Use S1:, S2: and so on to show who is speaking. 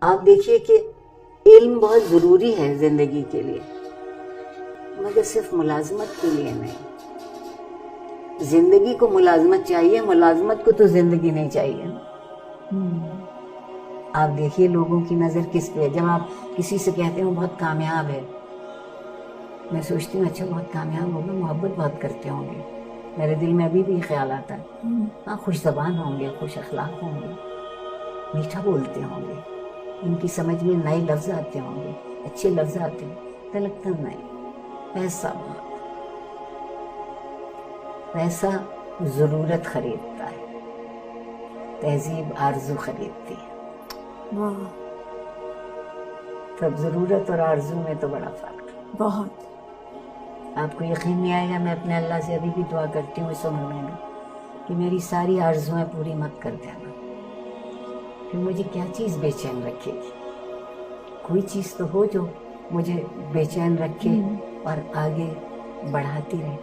S1: آپ دیکھیے کہ علم بہت ضروری ہے زندگی کے لیے، مگر صرف ملازمت کے لیے نہیں. زندگی کو ملازمت چاہیے، ملازمت کو تو زندگی نہیں چاہیے. آپ دیکھیے لوگوں کی نظر کس پہ ہے. جب آپ کسی سے کہتے ہیں وہ بہت کامیاب ہے، میں سوچتی ہوں اچھا بہت کامیاب ہوگا، محبت بہت کرتے ہوں گے. میرے دل میں ابھی بھی یہ خیال آتا ہے. ہاں خوش زبان ہوں گے، خوش اخلاق ہوں گے، میٹھا بولتے ہوں گے، ان کی سمجھ میں نئے لفظ آتے ہوں گے، اچھے لفظ آتے ہیں. تو لگتا نہیں، پیسہ بہت، پیسہ ضرورت خریدتا ہے، تہذیب آرزو خریدتی ہے. تب ضرورت اور آرزو میں تو بڑا فرق ہے.
S2: بہت.
S1: آپ کو یقین نہیں آئے گا، میں اپنے اللہ سے ابھی بھی دعا کرتی ہوں اس عمر میں بھی کہ میری ساری آرزویں پوری مت کر دینا. پھر مجھے کیا چیز بے چین رکھے گی؟ کوئی چیز تو ہو جو مجھے بے چین رکھے اور آگے بڑھاتی رہے.